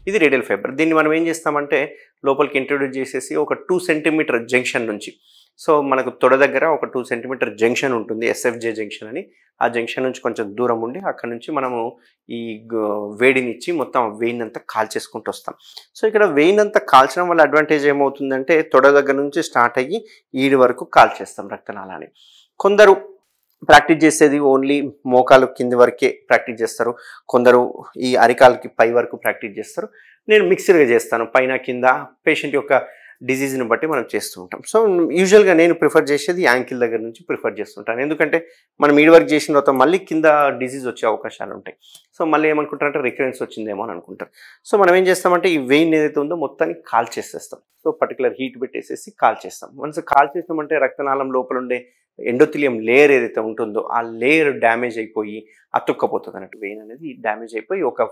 ఇది radial fibre. దీన్ని మనం ఏం చేస్తామంటే లోపలికి ఇంట్రొడ్యూస్ చేసేసి ఒక 2 సెంటీమీటర్ జంక్షన్ నుంచి, సో మనకు తొడ దగ్గర ఒక 2 సెంటీమీటర్ జంక్షన్ ఉంటుంది, ఎస్ఎఫ్జే జంక్షన్ అని. ఆ జంక్షన్ నుంచి కొంచెం దూరం ఉండి అక్కడ నుంచి మనము ఈ వేడినిచ్చి మొత్తం వెయినంతా కాల్చేసుకుంటూ వస్తాం. సో ఇక్కడ వెయినంతా కాల్చడం వల్ల అడ్వాంటేజ్ ఏమవుతుందంటే తొడ దగ్గర నుంచి స్టార్ట్ అయ్యి ఈడి వరకు కాల్చేస్తాం రక్తనాళాన్ని. కొందరు ప్రాక్టీస్ చేసేది ఓన్లీ మోకాలు కింది వరకే ప్రాక్టీస్ చేస్తారు, కొందరు ఈ అరికాలకి పై వరకు ప్రాక్టీస్ చేస్తారు. నేను మిక్స్డ్గా చేస్తాను, పైన కింద పేషెంట్ యొక్క డిజీజ్ని బట్టి మనం చేస్తూ ఉంటాం. సో యూజువల్గా నేను ప్రిఫర్ చేసేది యాంకిల్ దగ్గర నుంచి ప్రిఫర్ చేస్తుంటాను, ఎందుకంటే మనం ఈడి వరకు చేసిన తర్వాత మళ్ళీ కింద డిజీజ్ వచ్చే అవకాశాలు ఉంటాయి. సో మళ్ళీ ఏమనుకుంటారంటే రికరెన్స్ వచ్చిందేమో అని అనుకుంటారు. సో మనం ఏం చేస్తామంటే ఈ వెయిన్ ఏదైతే ఉందో మొత్తాన్ని కాల్ చేసేస్తాం. సో పర్టికులర్ హీట్ పెట్టేసేసి కాల్ చేస్తాం. వన్స్ కాల్ చేసినామంటే రక్తనాళం లోపల ఉండే ఎండోథిలియం లేయర్ ఏదైతే ఉంటుందో ఆ లేయర్ డ్యామేజ్ అయిపోయి అతుక్కపోతుంది అన్నట్టు. వెయిన్ అనేది డ్యామేజ్ అయిపోయి ఒక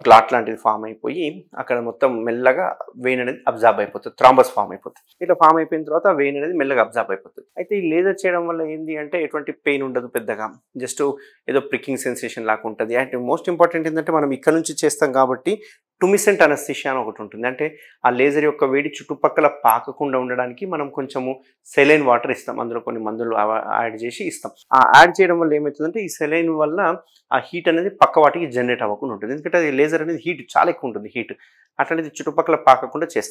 క్లాట్ లాంటిది ఫామ్ అయిపోయి అక్కడ మొత్తం మెల్లగా వెయిన్ అనేది అబ్జార్బ్ అయిపోతుంది, థ్రాంబస్ ఫామ్ అయిపోతుంది. ఇట్లా ఫామ్ అయిపోయిన తర్వాత వెయిన్ అనేది మెల్లగా అబ్జార్బ్ అయిపోతుంది. అయితే ఈ లేజర్ చేయడం వల్ల ఏంటి అంటే ఎటువంటి పెయిన్ ఉండదు పెద్దగా, జస్ట్ ఏదో ప్రికింగ్ సెన్సేషన్ లాగా ఉంటుంది. అండ్ మోస్ట్ ఇంపార్టెంట్ ఏంటంటే మనం ఇక్కడ నుంచి చేస్తాం కాబట్టి టుమిసెంట్ అనస్థీషియా అని ఒకటి ఉంటుంది. అంటే ఆ లేజర్ యొక్క వేడి చుట్టుపక్కల పాకకుండా ఉండడానికి మనం కొంచెము సెలైన్ వాటర్ ఇస్తాం, అందులో కొన్ని మందులు యాడ్ చేసి ఇస్తాం. ఆ యాడ్ చేయడం వల్ల ఏమవుతుందంటే ఈ సెలైన్ వల్ల ఆ హీట్ అనేది పక్క వాటికి జనరేట్ అవ్వకుండా ఉంటుంది, ఎందుకంటే అది లేజర్ అనేది హీట్ చాలా ఎక్కువ ఉంటుంది, హీట్ అట్లనేది చుట్టుపక్కల పాకకుండా చేస్తాం.